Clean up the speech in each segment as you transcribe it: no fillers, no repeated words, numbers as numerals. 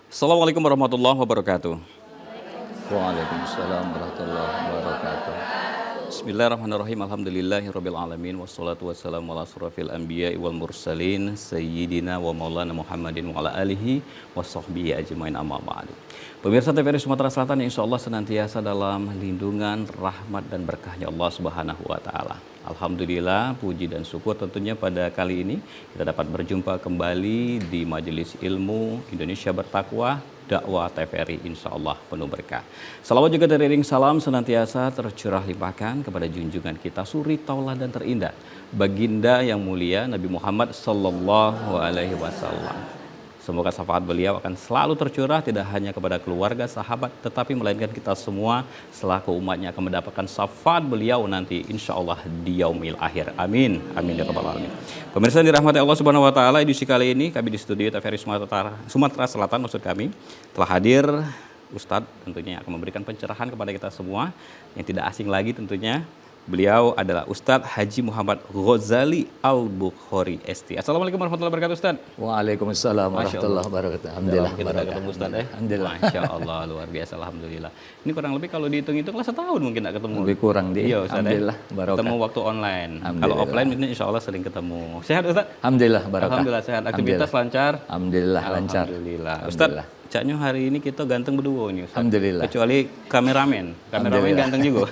Assalamualaikum warahmatullahi wabarakatuh. Waalaikumsalam warahmatullahi wabarakatuh. Bismillahirrahmanirrahim. Alhamdulillahirabbil alamin wassalatu wassalamu ala asrofil anbiya'i wal mursalin sayyidina wa maulana Muhammadin wa ala alihi washabbihi ajmain amma ba'du. Pemirsa TVRI Sumatera Selatan yang insyaallah senantiasa dalam lindungan, rahmat dan berkahnya Allah Subhanahu wa taala. Alhamdulillah, puji dan syukur tentunya pada kali ini kita dapat berjumpa kembali di Majelis Ilmu Indonesia Bertakwa Dakwah TVRI insyaallah penuh berkah. Salawat juga teriring salam senantiasa tercurah limpahkan kepada junjungan kita suri tauladan terindah baginda yang mulia Nabi Muhammad sallallahu alaihi wasallam. Semoga syafaat beliau akan selalu tercurah tidak hanya kepada keluarga, sahabat, tetapi melainkan kita semua selaku umatnya akan mendapatkan syafaat beliau nanti insya Allah di yaumil akhir. Amin. Amin ya rabbal alamin. Pemirsa yang dirahmati Allah Subhanahu wa taala, edisi kali ini kami di studio TVRI Sumatera Selatan maksud kami telah hadir Ustadz tentunya yang akan memberikan pencerahan kepada kita semua yang tidak asing lagi tentunya. Beliau adalah Ustadz Haji Muhammad Ghazali Al-Bukhari ST. Assalamualaikum warahmatullahi wabarakatuh Ustadz. Waalaikumsalam warahmatullahi wabarakatuh. Alhamdulillah. Kita ketemu Ustadz ya. Alhamdulillah. Masya Allah luar biasa Alhamdulillah. Ini kurang lebih kalau dihitung-hitung lah setahun mungkin tak ketemu. Lebih kurang di. Iya Ustadz. Alhamdulillah. Barokah. Ketemu waktu online. Kalau offline ini insya Allah sering ketemu. Sehat Ustadz? Alhamdulillah barokah. Alhamdulillah sehat. Aktivitas lancar? Alhamdulillah lancar. Alhamdulillah. Ustadz, caknya hari ini kita ganteng berdua nih Ustaz. Alhamdulillah. Kecuali kameramen ganteng juga.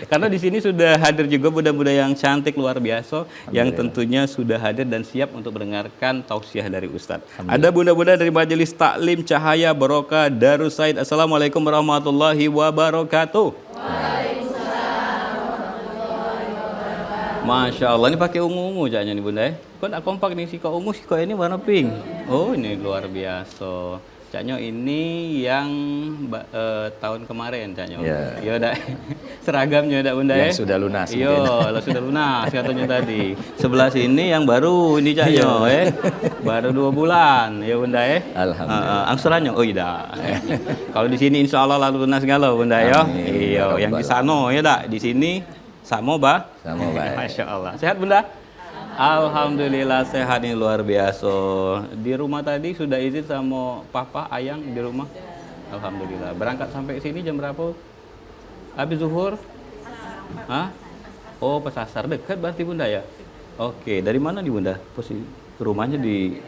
Karena di sini sudah hadir juga budak-budak yang cantik luar biasa yang tentunya sudah hadir dan siap untuk mendengarkan tausiah dari Ustadz. Ada bunda-bunda dari Majelis Taklim Cahaya Barokah Darus Said. Assalamualaikum warahmatullahi wabarakatuh. Masya Allah, ini pakai ungu-ungu caknya nih bunda ya. Kok tak kompak nih, si kau ungu, si kau ini warna pink. Oh ini luar biasa. Caknya ini yang tahun kemarin caknya. Iya udah seragamnya udah bunda ya. Sudah lunas. Iya, sudah lunas katanya tadi. Sebelah sini yang baru ini caknya baru 2 bulan ya bunda ya. Alhamdulillah. Angsurannya oh iya. Kalau di sini insya Allah lalu lunas galau bunda ya. Iya, yang di sana ya dak, di sini sama bah. Sama baik. Masya Allah. Sehat bunda? Alhamdulillah sehat ini luar biasa. Di rumah tadi sudah izin sama papa, ayang di rumah. Alhamdulillah. Berangkat sampai sini jam berapa? Habis zuhur? Hah? Oh, Pesasar dekat berarti bunda ya? Oke, dari mana nih bunda? Posisi rumahnya di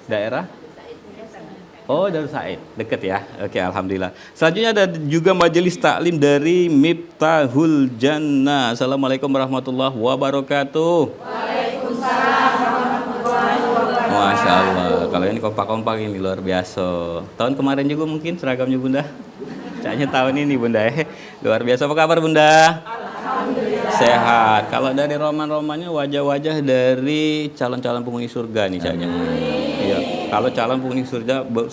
daerah? Oh, Darus Said, deket ya. Oke, alhamdulillah. Selanjutnya ada juga majelis taklim dari Miftahul Jannah. Assalamualaikum warahmatullahi wabarakatuh. Waalaikumsalam warahmatullahi wabarakatuh. Masya Allah, kalau ini kompak-kompak ini luar biasa. Tahun kemarin juga mungkin seragamnya bunda. Caknya tahun ini bunda ya. Luar biasa. Apa kabar bunda? Alhamdulillah. Sehat. Kalau dari roman-romannya wajah-wajah dari calon-calon penghuni surga nih caknya. Iya. Kalau calon penghuni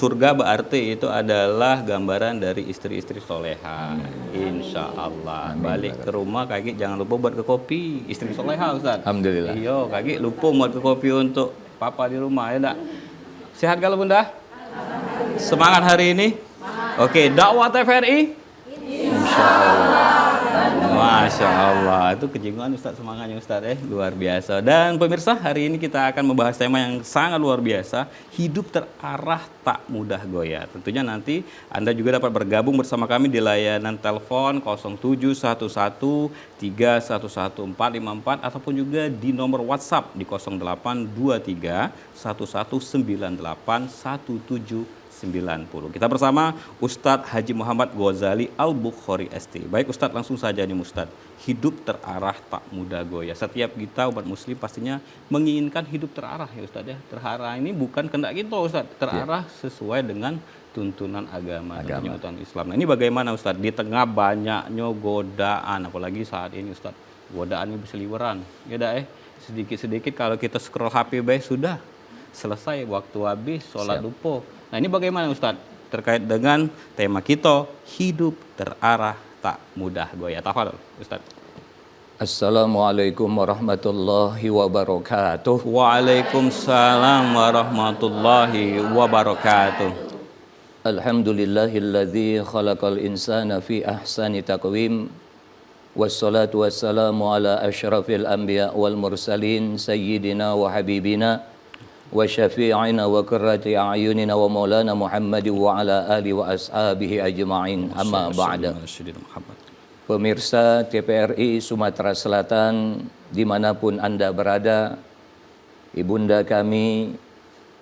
surga berarti itu adalah gambaran dari istri-istri soleha. Insya Allah. Balik ke rumah kaki jangan lupa buat ke kopi istri soleha Ustaz. Alhamdulillah. Iya, kaki lupa buat ke kopi untuk papa di rumah ya dak. Sehat kalau bunda? Semangat hari ini? Oke, dakwah TVRI? Insya Allah. Masya Allah, itu kejinguan Ustadz semangatnya Ustadz luar biasa. Dan pemirsa, hari ini kita akan membahas tema yang sangat luar biasa, hidup terarah tak mudah goyah. Tentunya nanti Anda juga dapat bergabung bersama kami di layanan telepon 0711 311 454 ataupun juga di nomor WhatsApp di 0823 1198 1790. Kita bersama Ustadz Haji Muhammad Ghazali Al-Bukhari ST. Baik Ustadz, langsung saja nih Ustadz. Hidup terarah tak mudah goyah. Setiap kita umat muslim pastinya menginginkan hidup terarah ya Ustadz ya. Terarah ini bukan kehendak kita Ustadz. Terarah sesuai dengan tuntunan agama. Tuntunan Islam. Nah ini bagaimana Ustadz? Di tengah banyaknya godaan, apalagi saat ini Ustadz. Godaan ini berseliweran. Ya dah sedikit-sedikit kalau kita scroll HP sudah selesai, waktu habis, sholat lupa. Nah ini bagaimana Ustadz terkait dengan tema kita hidup terarah tak mudah goyah. Tafadhol Ustadz. Assalamualaikum warahmatullahi wabarakatuh. Waalaikumsalam warahmatullahi wabarakatuh. Alhamdulillahilladzi khalaqal insana fi ahsani taqwim. Wassalatu wassalamu ala asyrafil anbiya wal mursalin sayyidina wa habibina wa syafi'ina wa qurrati a'yunina wa maulana Muhammad wa ala alihi wa ashabihi ajma'in. Amma ba'da. Pemirsa TPRI Sumatera Selatan dimanapun Anda berada, ibunda kami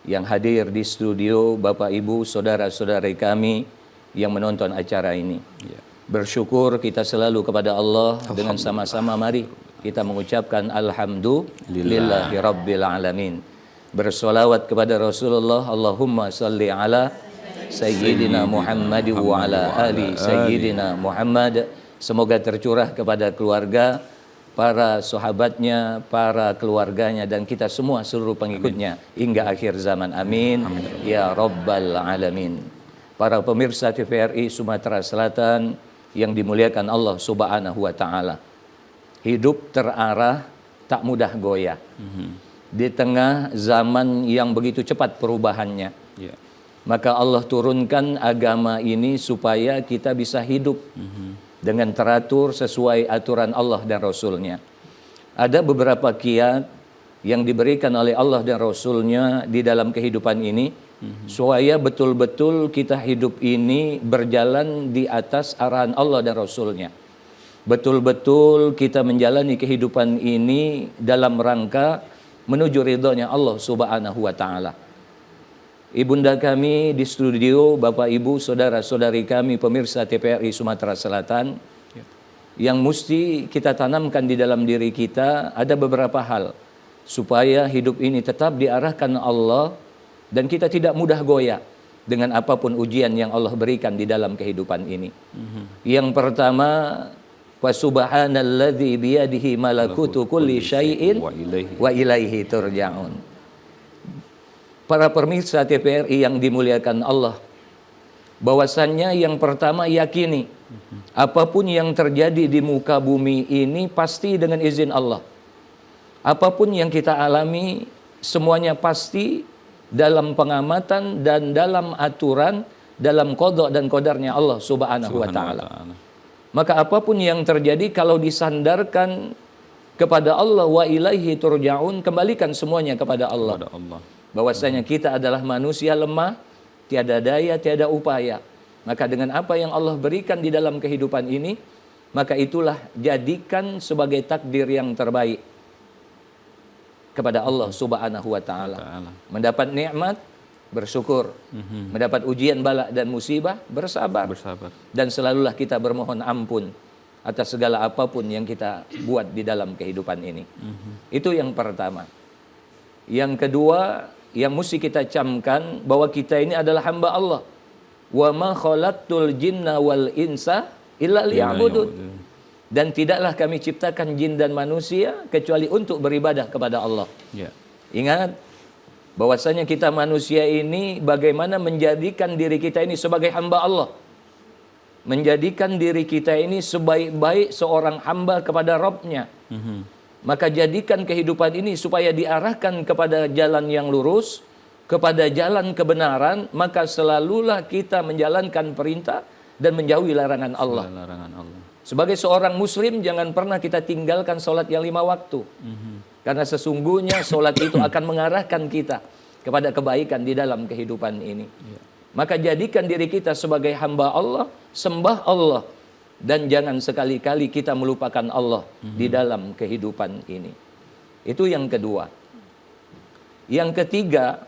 yang hadir di studio, Bapak Ibu, saudara-saudari kami yang menonton acara ini. Bersyukur kita selalu kepada Allah dengan sama-sama mari kita mengucapkan alhamdulillahi rabbil alamin. Bersolawat kepada Rasulullah, Allahumma salli ala Sayyidina Muhammad wa ala ali Sayyidina Muhammad. Semoga tercurah kepada keluarga, para sahabatnya, para keluarganya, dan kita semua seluruh pengikutnya hingga akhir zaman. Amin. Ya Rabbal Alamin. Para pemirsa TVRI Sumatera Selatan yang dimuliakan Allah Subhanahu wa Ta'ala. Hidup terarah, tak mudah goyah. Di tengah zaman yang begitu cepat perubahannya. Maka Allah turunkan agama ini supaya kita bisa hidup dengan teratur sesuai aturan Allah dan Rasulnya. Ada beberapa kiat yang diberikan oleh Allah dan Rasulnya di dalam kehidupan ini, supaya betul-betul kita hidup ini berjalan di atas arahan Allah dan Rasulnya. Betul-betul kita menjalani kehidupan ini dalam rangka menuju ridhonya Allah Subhanahu wa Ta'ala. Ibunda kami di studio, Bapak Ibu, saudara-saudari kami, pemirsa TPRI Sumatera Selatan, yang mesti kita tanamkan di dalam diri kita ada beberapa hal supaya hidup ini tetap diarahkan Allah dan kita tidak mudah goyah dengan apapun ujian yang Allah berikan di dalam kehidupan ini. Yang pertama, wa subhanalladzi biyadihi malakutu kulli syai'in wa ilaihi turja'un. Para pemirsa TPRI yang dimuliakan Allah, bahwasannya yang pertama yakini apapun yang terjadi di muka bumi ini pasti dengan izin Allah. Apapun yang kita alami semuanya pasti dalam pengamatan dan dalam aturan, dalam qada dan qadarnya Allah Subhanahu wa Ta'ala. Maka apapun yang terjadi kalau disandarkan kepada Allah, wa ilaihi turja'un, kembalikan semuanya kepada Allah. Bahwasanya kita adalah manusia lemah, tiada daya, tiada upaya. Maka dengan apa yang Allah berikan di dalam kehidupan ini, maka itulah jadikan sebagai takdir yang terbaik kepada Allah Subhanahu wa Ta'ala. Mendapat nikmat, bersyukur. Mendapat ujian bala dan musibah, bersabar. Dan selalulah kita bermohon ampun atas segala apapun yang kita buat di dalam kehidupan ini. Itu yang pertama. Yang kedua, yang mesti kita camkan bahwa kita ini adalah hamba Allah. Wa ma khalaqtul jinna wal insa illa liya'budun. Dan tidaklah kami ciptakan jin dan manusia kecuali untuk beribadah kepada Allah. Ingat bahwasanya kita manusia ini bagaimana menjadikan diri kita ini sebagai hamba Allah. Menjadikan diri kita ini sebaik-baik seorang hamba kepada Rabb-Nya. Maka jadikan kehidupan ini supaya diarahkan kepada jalan yang lurus, kepada jalan kebenaran, maka selalulah kita menjalankan perintah dan menjauhi larangan Allah. Sebagai seorang muslim jangan pernah kita tinggalkan sholat yang 5 waktu. Karena sesungguhnya sholat itu akan mengarahkan kita kepada kebaikan di dalam kehidupan ini. Maka jadikan diri kita sebagai hamba Allah, sembah Allah. Dan jangan sekali-kali kita melupakan Allah di dalam kehidupan ini. Itu yang kedua. Yang ketiga,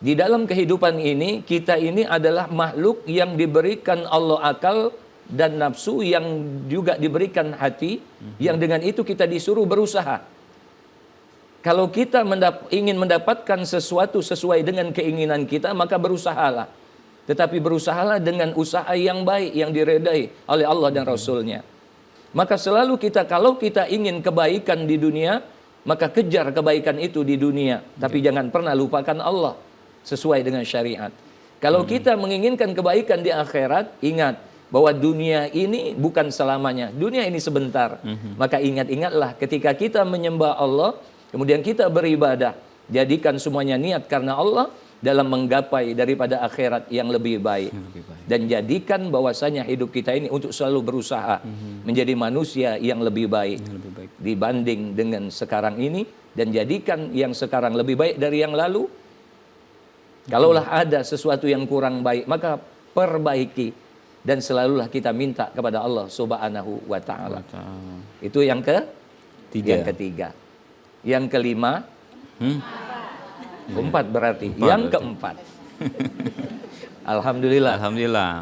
di dalam kehidupan ini, kita ini adalah makhluk yang diberikan Allah akal dan nafsu, yang juga diberikan hati, yang dengan itu kita disuruh berusaha. Kalau kita ingin mendapatkan sesuatu sesuai dengan keinginan kita, maka berusahalah. Tetapi berusahalah dengan usaha yang baik, yang diredai oleh Allah dan Rasulnya. Maka selalu kalau kita ingin kebaikan di dunia, maka kejar kebaikan itu di dunia. Tapi jangan pernah lupakan Allah sesuai dengan syariat. Kalau kita menginginkan kebaikan di akhirat, ingat bahwa dunia ini bukan selamanya. Dunia ini sebentar. Maka ingat-ingatlah ketika kita menyembah Allah, kemudian kita beribadah, jadikan semuanya niat karena Allah dalam menggapai daripada akhirat yang lebih baik. Dan jadikan bahwasanya hidup kita ini untuk selalu berusaha menjadi manusia yang lebih baik. dibanding dengan sekarang ini, dan jadikan yang sekarang lebih baik dari yang lalu. Kalaulah ada sesuatu yang kurang baik, maka perbaiki, dan selalulah kita minta kepada Allah Subhanahu wa taala. Itu yang ketiga. Yang kelima, keempat berarti. Yang keempat. Alhamdulillah.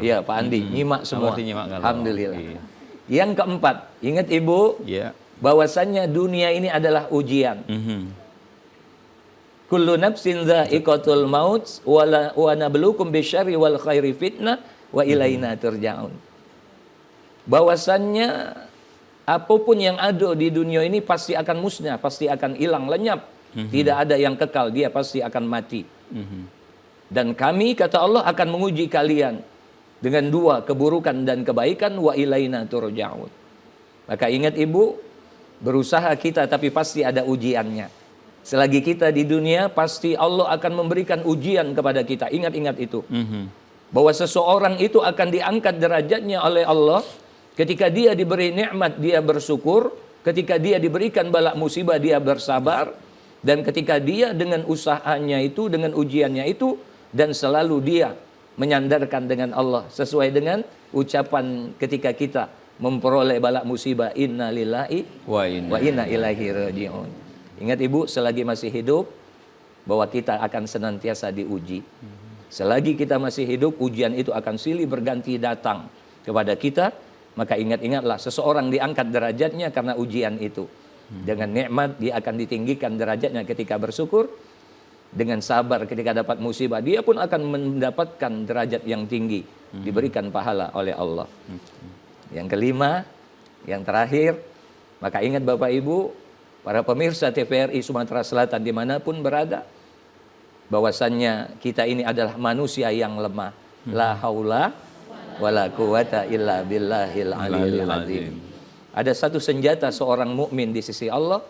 Ya, Pak Andi nyimak semua. Alhamdulillah. Iya. Yang keempat, ingat Ibu, bahwasannya dunia ini adalah ujian. Kullu nafsin dha'iqatul maut wa nabluukum bisyarri wal khairi fitnah wa ilaina turja'un. Bahwasannya apapun yang ada di dunia ini pasti akan musnah, pasti akan hilang, lenyap. Tidak ada yang kekal, dia pasti akan mati. Dan kami, kata Allah, akan menguji kalian dengan dua, keburukan dan kebaikan, wa ilaina turja'un. Maka ingat Ibu, berusaha kita tapi pasti ada ujiannya. Selagi kita di dunia, pasti Allah akan memberikan ujian kepada kita. Ingat-ingat itu. Bahwa seseorang itu akan diangkat derajatnya oleh Allah ketika dia diberi nikmat, dia bersyukur. Ketika dia diberikan bala musibah, dia bersabar. Dan ketika dia dengan usahanya itu, dengan ujiannya itu, dan selalu dia menyandarkan dengan Allah. Sesuai dengan ucapan ketika kita memperoleh bala musibah, inna lillahi wa inna ilaihi raji'un. Ingat Ibu, selagi masih hidup, bahwa kita akan senantiasa diuji. Selagi kita masih hidup, ujian itu akan silih berganti datang kepada kita. Maka ingat-ingatlah, seseorang diangkat derajatnya karena ujian itu. Dengan nikmat, dia akan ditinggikan derajatnya ketika bersyukur. Dengan sabar ketika dapat musibah, dia pun akan mendapatkan derajat yang tinggi. Diberikan pahala oleh Allah. Yang kelima, yang terakhir, maka ingat Bapak Ibu, para pemirsa TVRI Sumatera Selatan dimanapun berada, bahwasannya kita ini adalah manusia yang lemah. La haula wala quwata illa billahil aliyil azim. Ada satu senjata seorang mukmin di sisi Allah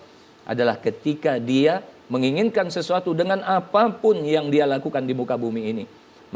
adalah ketika dia menginginkan sesuatu dengan apapun yang dia lakukan di muka bumi ini.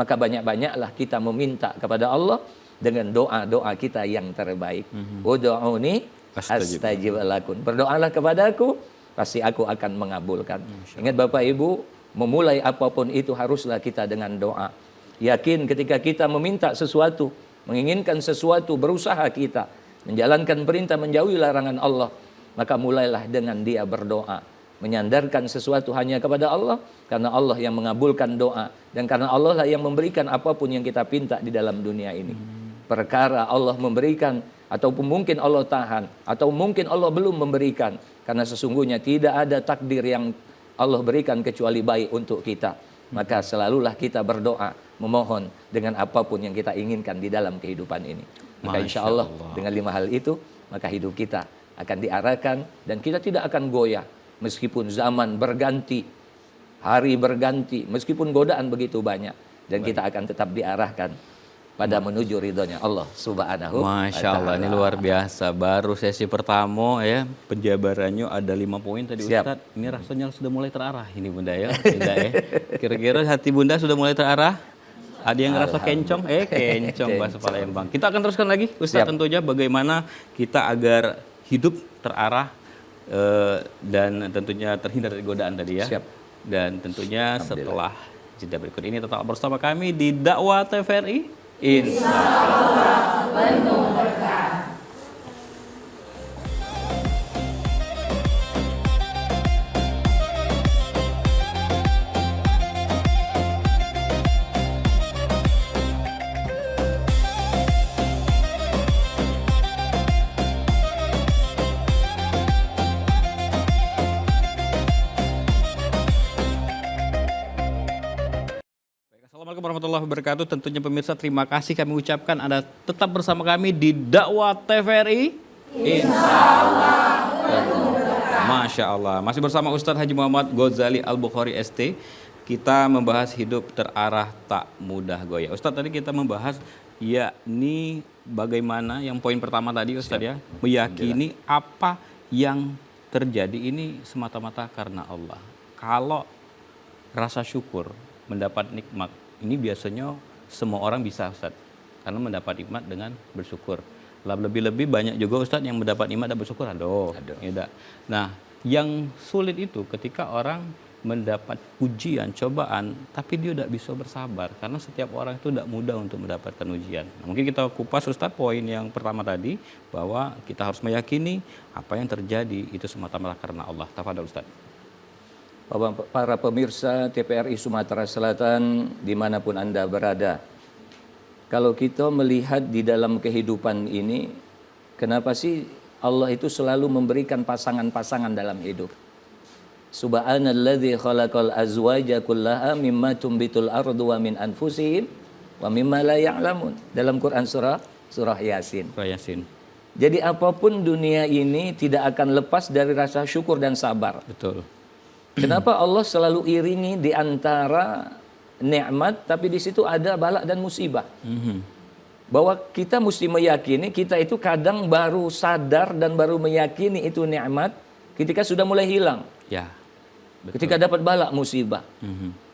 Maka banyak-banyaklah kita meminta kepada Allah dengan doa-doa kita yang terbaik. Ud'uni astajib lakum. Berdoalah kepadaku, pasti aku akan mengabulkan. Ingat Bapak Ibu, memulai apapun itu haruslah kita dengan doa. Yakin ketika kita meminta sesuatu, menginginkan sesuatu, berusaha kita menjalankan perintah, menjauhi larangan Allah, maka mulailah dengan dia berdoa, menyandarkan sesuatu hanya kepada Allah, karena Allah yang mengabulkan doa, dan karena Allah lah yang memberikan apapun yang kita pinta di dalam dunia ini. Perkara Allah memberikan, ataupun mungkin Allah tahan, atau mungkin Allah belum memberikan, karena sesungguhnya tidak ada takdir yang Allah berikan kecuali baik untuk kita. Maka selalulah kita berdoa, memohon dengan apapun yang kita inginkan di dalam kehidupan ini. Maka insya Allah dengan 5 hal itu, maka hidup kita akan diarahkan, dan kita tidak akan goyah meskipun zaman berganti, hari berganti, meskipun godaan begitu banyak, dan kita akan tetap diarahkan pada menuju ridhonya Allah Subhanahu wa ta'ala. Masya Allah, ini luar biasa. Baru sesi pertama ya, penjabarannya ada 5 poin tadi Ustaz. Ini rasanya sudah mulai terarah ini Bunda ya. Bunda, ya. Kira-kira hati Bunda sudah mulai terarah? Ada yang ngerasa kencong? Kencong bahasa Palembang. Kita akan teruskan lagi Ustaz tentunya bagaimana kita agar hidup terarah dan tentunya terhindar dari godaan tadi ya. Dan tentunya setelah jeda berikut ini tetap bersama kami di Dakwah TVRI. Insya Allah penuh berkah. Assalamualaikum warahmatullahi wabarakatuh. Tentunya pemirsa, terima kasih kami ucapkan Anda tetap bersama kami di Dakwah TVRI. Insya Allah. Masya Allah. Masih bersama Ustadz Haji Muhammad Ghazali Al-Bukhari ST. Kita membahas hidup terarah tak mudah goyah. Ustadz, tadi kita membahas yakni bagaimana yang poin pertama tadi Ustadz ya, meyakini apa yang terjadi ini semata-mata karena Allah. Kalau rasa syukur, mendapat nikmat, ini biasanya semua orang bisa Ustaz, karena mendapat nikmat dengan bersyukur. Lebih-lebih banyak juga Ustadz yang mendapat nikmat dan bersyukur. Aduh. Ya, nah, yang sulit itu ketika orang mendapat ujian, cobaan, tapi dia tidak bisa bersabar. Karena setiap orang itu tidak mudah untuk mendapatkan ujian. Nah, mungkin kita kupas Ustadz poin yang pertama tadi, bahwa kita harus meyakini apa yang terjadi itu semata-mata karena Allah. Tafadhol Ustadz. Para pemirsa TPRI Sumatera Selatan dimanapun Anda berada, kalau kita melihat di dalam kehidupan ini, kenapa sih Allah itu selalu memberikan pasangan-pasangan dalam hidup? Subhanalladzi khalaqal azwaja kullaha mimma tumbitul ardu wa min anfusihim wa mimma la ya'lamun. Dalam Quran surah Yasin. Jadi apapun dunia ini tidak akan lepas dari rasa syukur dan sabar. Betul. Kenapa Allah selalu iringi di antara nikmat, tapi di situ ada balak dan musibah. Bahwa kita mesti meyakini, kita itu kadang baru sadar dan baru meyakini itu nikmat ketika sudah mulai hilang. Ya. Betul. Ketika dapat balak musibah.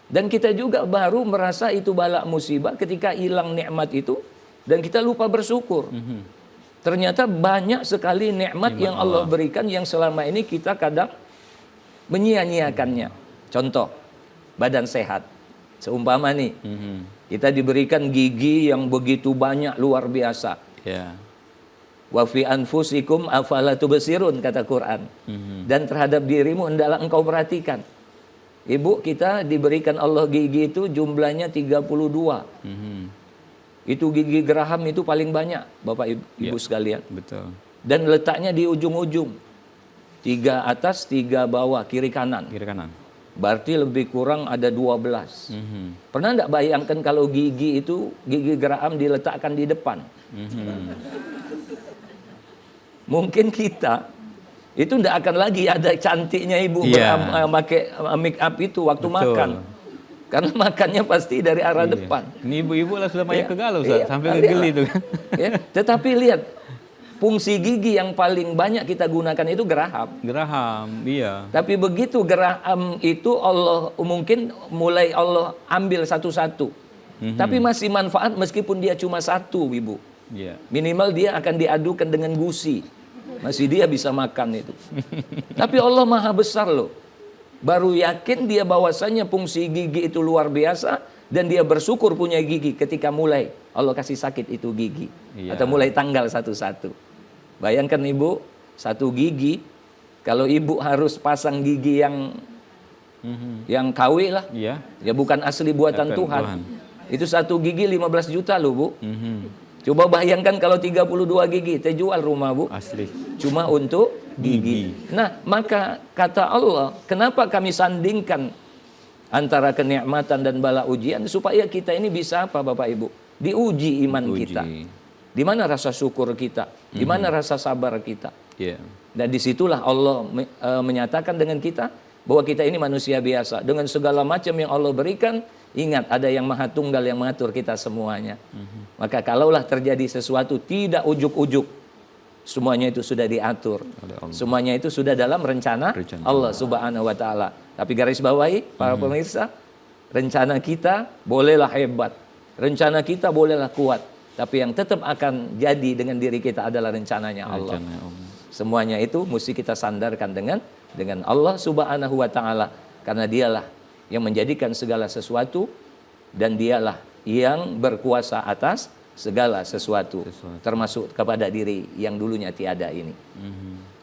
Dan kita juga baru merasa itu balak musibah ketika hilang nikmat itu dan kita lupa bersyukur. Ternyata banyak sekali nikmat yang Allah berikan yang selama ini kita kadang menyia-nyiakannya. Contoh, badan sehat. Seumpama nih, kita diberikan gigi yang begitu banyak, luar biasa. Ya. Wa fi anfusikum afala tubsirun, kata Quran. Dan terhadap dirimu hendaklah engkau perhatikan. Ibu kita diberikan Allah gigi itu jumlahnya 32. Itu gigi geraham itu paling banyak, Bapak Ibu sekalian. Betul. Dan letaknya di ujung-ujung. 3 atas, 3 bawah, kiri kanan. Kiri kanan. Berarti lebih kurang ada 12. Pernah enggak bayangkan kalau gigi geraham diletakkan di depan? Mungkin kita itu tidak akan lagi ada cantiknya ibu pakai make up itu waktu makan. Karena makannya pasti dari arah depan. Ini ibu-ibu lah sudah banyak kegalau sampai ngegeli itu kan. Tetapi lihat, fungsi gigi yang paling banyak kita gunakan itu geraham. Geraham, iya. Tapi begitu geraham itu Allah mungkin mulai Allah ambil satu-satu. Tapi masih manfaat meskipun dia cuma satu, ibu. Minimal dia akan diadukan dengan gusi. Masih dia bisa makan itu. Tapi Allah maha besar loh. Baru yakin dia bahwasanya fungsi gigi itu luar biasa. Dan dia bersyukur punya gigi ketika mulai Allah kasih sakit itu gigi. Atau mulai tanggal satu-satu. Bayangkan ibu, satu gigi. Kalau ibu harus pasang gigi yang KW lah. Ya bukan asli buatan Tuhan. Itu satu gigi 15 juta loh bu. Coba bayangkan kalau 32 gigi, terjual rumah bu. Asli. Cuma untuk gigi. Nah, maka kata Allah, kenapa kami sandingkan antara kenikmatan dan bala ujian? Supaya kita ini bisa apa Bapak Ibu? Diuji iman kita. Di mana rasa syukur kita? Di mana rasa sabar kita? Dan disitulah Allah menyatakan dengan kita, bahwa kita ini manusia biasa. Dengan segala macam yang Allah berikan, ingat ada yang maha tunggal yang mengatur kita semuanya. Maka kalaulah terjadi sesuatu tidak ujuk-ujuk, semuanya itu sudah diatur. Semuanya itu sudah dalam rencana Allah Subhanahu wa taala. Tapi garis bawahi para pemirsa, rencana kita bolehlah hebat. Rencana kita bolehlah kuat, tapi yang tetap akan jadi dengan diri kita adalah rencananya Allah. Semuanya itu mesti kita sandarkan dengan Allah Subhanahu wa taala, karena dialah yang menjadikan segala sesuatu dan dialah yang berkuasa atas segala sesuatu. Termasuk kepada diri yang dulunya tiada ini.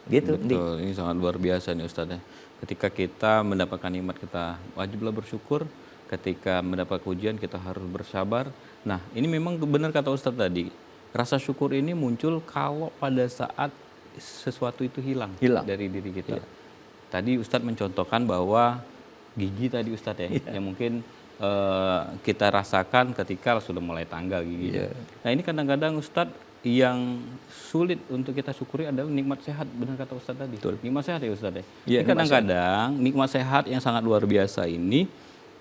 Gitu. Betul, ini sangat luar biasa nih Ustaz ya. Ketika kita mendapatkan nikmat kita wajiblah bersyukur, ketika mendapat ujian kita harus bersabar. Nah, ini memang benar kata Ustaz tadi. Rasa syukur ini muncul kalau pada saat sesuatu itu hilang dari diri kita. Tadi Ustadz mencontohkan bahwa gigi tadi Ustadz ya, yang mungkin kita rasakan ketika sudah mulai tanggal gigi. Nah ini kadang-kadang Ustadz yang sulit untuk kita syukuri adalah nikmat sehat, benar kata Ustadz tadi. Nikmat sehat ya Ustadz ya. Ini kadang-kadang nikmat sehat yang sangat luar biasa ini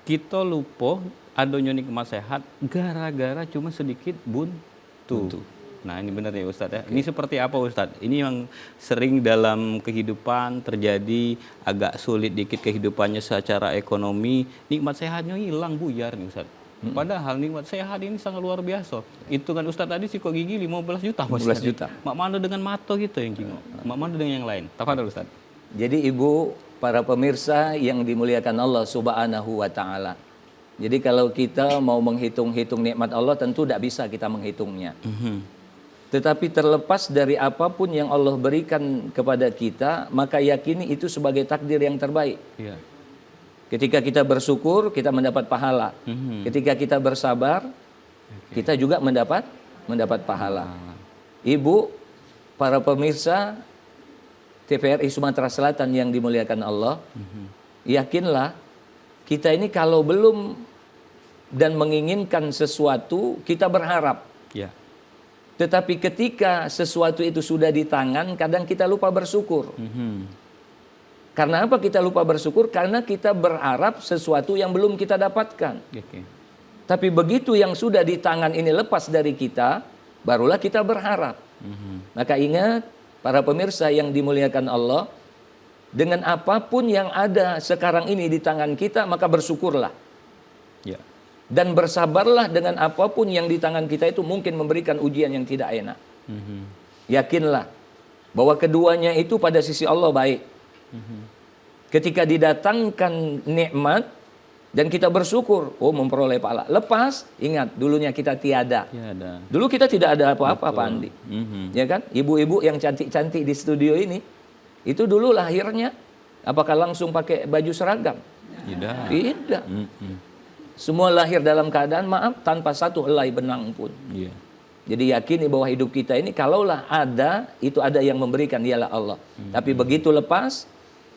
kita lupa adanya nikmat sehat gara-gara cuma sedikit buntu. Nah ini benar ya Ustadz ya. Ini seperti apa Ustadz? Ini yang sering dalam kehidupan terjadi, agak sulit dikit kehidupannya secara ekonomi, nikmat sehatnya hilang buyar nih Ustadz. Padahal nikmat sehat ini sangat luar biasa. Hitungan Ustaz tadi sikat gigi 15 juta. 15 juta. Mak mana dengan mata gitu yang jingok. Mak mana dengan yang lain. Tafadhol Ustaz. Jadi ibu, para pemirsa yang dimuliakan Allah Subhanahu wa taala. Jadi kalau kita mau menghitung-hitung nikmat Allah tentu tidak bisa kita menghitungnya. Tetapi terlepas dari apapun yang Allah berikan kepada kita, maka yakini itu sebagai takdir yang terbaik. Iya. Ketika kita bersyukur, kita mendapat pahala. Ketika kita bersabar, kita juga mendapat pahala. Ibu, para pemirsa TVRI Sumatera Selatan yang dimuliakan Allah, yakinlah kita ini kalau belum dan menginginkan sesuatu, kita berharap. Ya. Tetapi ketika sesuatu itu sudah di tangan, kadang kita lupa bersyukur. Karena apa kita lupa bersyukur? Karena kita berharap sesuatu yang belum kita dapatkan. Okay. Tapi begitu yang sudah di tangan ini lepas dari kita, barulah kita berharap. Maka ingat, para pemirsa yang dimuliakan Allah, dengan apapun yang ada sekarang ini di tangan kita, maka bersyukurlah. Ya. Dan bersabarlah dengan apapun yang di tangan kita itu mungkin memberikan ujian yang tidak enak. Yakinlah bahwa keduanya itu pada sisi Allah baik. Ketika didatangkan nikmat dan kita bersyukur, memperoleh pahala. Lepas, ingat dulunya kita tiada. Dulu kita tidak ada apa-apa, Pak Andi. Ya kan? Ibu-ibu yang cantik-cantik di studio ini, itu dulu lahirnya apakah langsung pakai baju seragam? Tidak. Semua lahir dalam keadaan maaf tanpa satu helai benang pun. Jadi yakini bahwa hidup kita ini kalaulah ada, itu ada yang memberikan, ialah Allah. Tapi begitu lepas,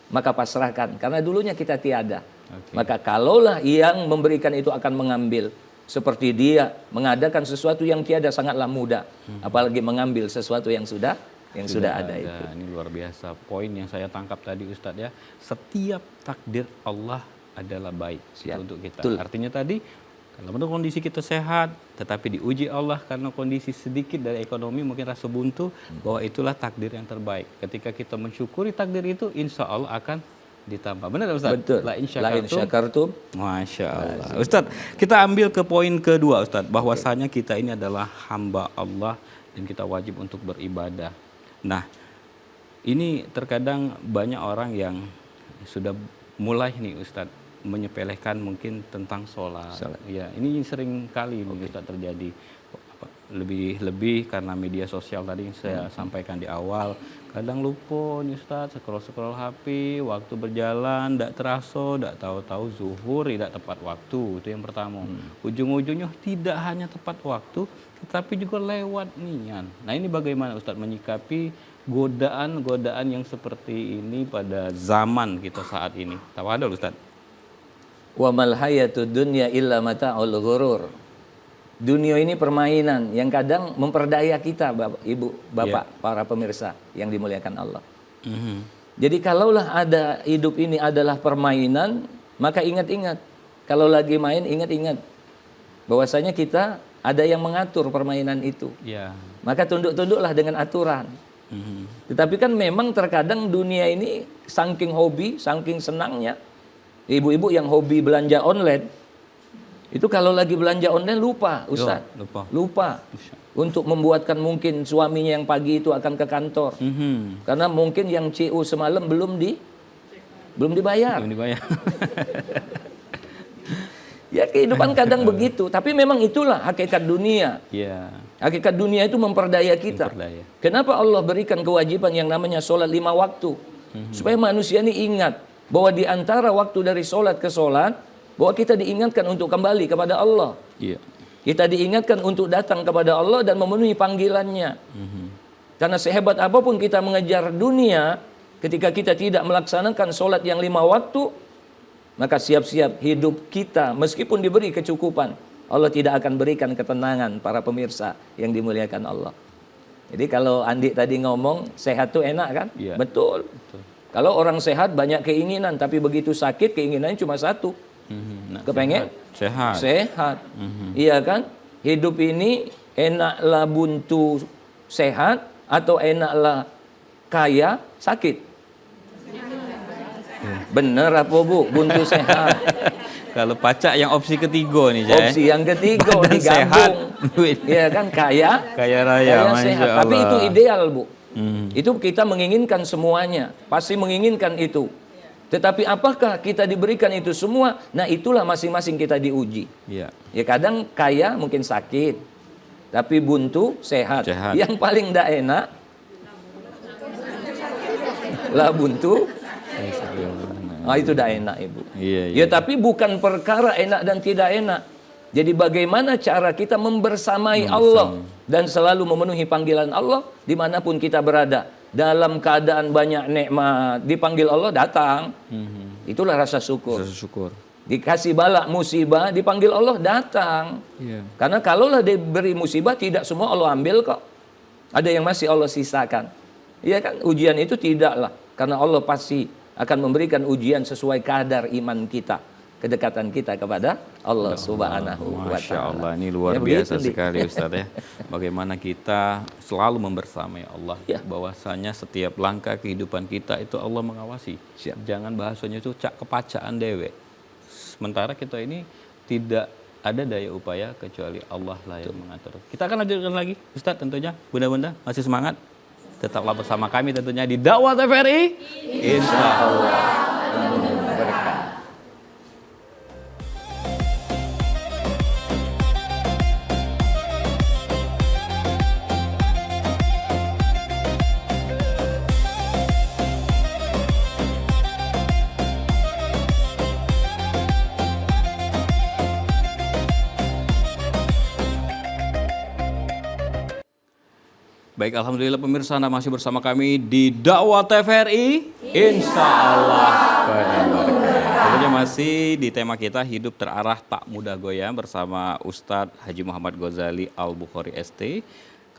maka pasrahkan. Karena dulunya kita tiada. Maka kalaulah yang memberikan itu akan mengambil. Seperti dia mengadakan sesuatu yang tiada sangatlah mudah. Apalagi mengambil sesuatu yang sudah ada itu. Ini luar biasa. Poin yang saya tangkap tadi Ustadz ya. Setiap takdir Allah adalah baik untuk kita. Betul. Artinya tadi, kalau menurut kondisi kita sehat, tetapi diuji Allah karena kondisi sedikit dari ekonomi mungkin rasa buntu, bahwa itulah takdir yang terbaik. Ketika kita mensyukuri takdir itu, insya Allah akan ditambah. Benar Ustaz? Betul. La in syakartum. Masya Allah. Ustaz, kita ambil ke poin kedua Ustaz, bahwasanya kita ini adalah hamba Allah dan kita wajib untuk beribadah. Nah, ini terkadang banyak orang yang sudah mulai nih Ustaz menyepelekan mungkin tentang sholat. Ya, ini sering kali Ustaz terjadi. Lebih karena media sosial tadi yang saya sampaikan di awal. Kadang lupa nih Ustaz, scroll HP, waktu berjalan, tidak terasa, tidak tahu-tahu zuhur, tidak tepat waktu. Itu yang pertama. Ujung-ujungnya tidak hanya tepat waktu, tetapi juga lewat nian. Nah ini bagaimana Ustaz menyikapi godaan-godaan yang seperti ini pada zaman kita saat ini? Tafadhol Ustaz. Wa mal hayatud dunya illa mata'ul ghurur. Dunia ini permainan yang kadang memperdaya kita, Bapak, Ibu, Bapak, para pemirsa yang dimuliakan Allah. Jadi kalaulah ada hidup ini adalah permainan, maka ingat-ingat. Kalau lagi main, ingat-ingat bahwasanya kita ada yang mengatur permainan itu. Maka tunduk-tunduklah dengan aturan. Tetapi kan memang terkadang dunia ini saking hobi, saking senangnya. Ibu-ibu yang hobi belanja online, itu kalau lagi belanja online lupa, Ustaz. Lupa. Untuk membuatkan mungkin suaminya yang pagi itu akan ke kantor. Karena mungkin yang CU semalam belum dibayar. Ya kehidupan kadang begitu. Tapi memang itulah hakikat dunia. Hakikat dunia itu memperdaya kita. Kenapa Allah berikan kewajiban yang namanya sholat 5 waktu? Supaya manusia ini ingat bahwa di antara waktu dari sholat ke sholat, bahwa kita diingatkan untuk kembali kepada Allah. Kita diingatkan untuk datang kepada Allah dan memenuhi panggilannya. Karena sehebat apapun kita mengejar dunia, ketika kita tidak melaksanakan sholat yang 5 waktu, maka siap-siap hidup kita, meskipun diberi kecukupan, Allah tidak akan berikan ketenangan, para pemirsa yang dimuliakan Allah. Jadi kalau Andi tadi ngomong, sehat tuh enak kan? Betul. Kalau orang sehat banyak keinginan, tapi begitu sakit keinginannya cuma satu. Kepengen sehat. Iya kan? Hidup ini enaklah buntu sehat atau enaklah kaya sakit? Bener apa Bu? Buntu sehat. Kalau pacak yang opsi ketiga nih, Cak. Opsi yang ketiga Badan digabung. sehat, duit. Iya kan kaya. Kaya raya, Kaya Masya sehat. Tapi Allah. itu ideal Bu. Itu kita menginginkan semuanya. Pasti menginginkan itu. Tetapi apakah kita diberikan itu semua? Nah itulah masing-masing kita diuji. Iya. Ya kadang kaya mungkin sakit. Tapi buntu sehat. Sehat. Yang paling tidak enak lah buntu. Itu tidak enak Ibu. Iya, iya. Ya tapi bukan perkara enak dan tidak enak. Jadi bagaimana cara kita membersamai Allah dan selalu memenuhi panggilan Allah dimanapun kita berada. Dalam keadaan banyak nikmat dipanggil Allah datang. Itulah rasa syukur. Rasa syukur. Dikasih bala musibah dipanggil Allah datang. Iya. Karena kalaulah diberi musibah tidak semua Allah ambil kok. Ada yang masih Allah sisakan. Iya kan ujian itu tidaklah. Karena Allah pasti akan memberikan ujian sesuai kadar iman kita. Kedekatan kita kepada Allah Subhanahu wa Masya ta'ala. Allah, ini luar Ya, biasa begitu, Dik. sekali Ustaz ya. Bagaimana kita selalu membersamai Allah. Ya. Bahwasanya setiap langkah kehidupan kita itu Allah mengawasi. Siap. Jangan bahasanya itu cak kepacaan dewe. Sementara kita ini tidak ada daya upaya kecuali Allah lah yang mengatur. Kita akan lanjutkan lagi Ustaz tentunya. Bunda-bunda masih semangat? Tetaplah bersama kami tentunya di Dakwah TVRI. Insya Allah. Berkah. Baik, alhamdulillah pemirsa Anda masih bersama kami di Dakwah TVRI. Insya Allah. Tentunya masih di tema kita hidup terarah tak mudah goyah bersama Ustadz Haji Muhammad Ghazali Al-Bukhari ST.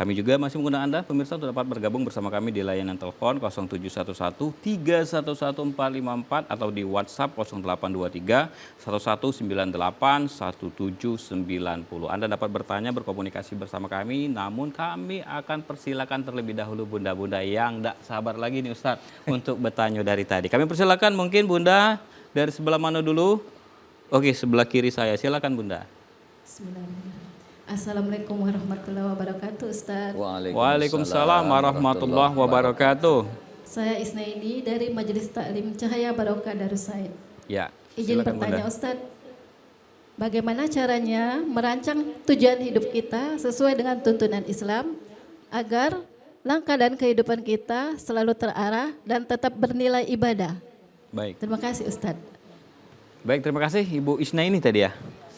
Kami juga masih mengundang Anda pemirsa untuk dapat bergabung bersama kami di layanan telepon 0711 311454 atau di WhatsApp 0823 1198 1790. Anda dapat bertanya, berkomunikasi bersama kami, namun kami akan persilakan terlebih dahulu bunda-bunda yang tidak sabar lagi nih Ustadz untuk bertanya dari tadi. Kami persilakan mungkin Bunda dari sebelah mana dulu? Oke, sebelah kiri saya. Silakan Bunda. Bismillahirrahmanirrahim. Assalamualaikum warahmatullahi wabarakatuh, Ustaz. Waalaikumsalam warahmatullahi wabarakatuh. Saya Isnaini dari Majelis Taklim Cahaya Barokah Darussaid. Ya, Izin silakan bertanya, Bunda. Ustaz. Bagaimana caranya merancang tujuan hidup kita sesuai dengan tuntunan Islam agar langkah dan kehidupan kita selalu terarah dan tetap bernilai ibadah? Baik. Terima kasih, Ustaz. Baik, terima kasih Ibu Isna ini tadi ya.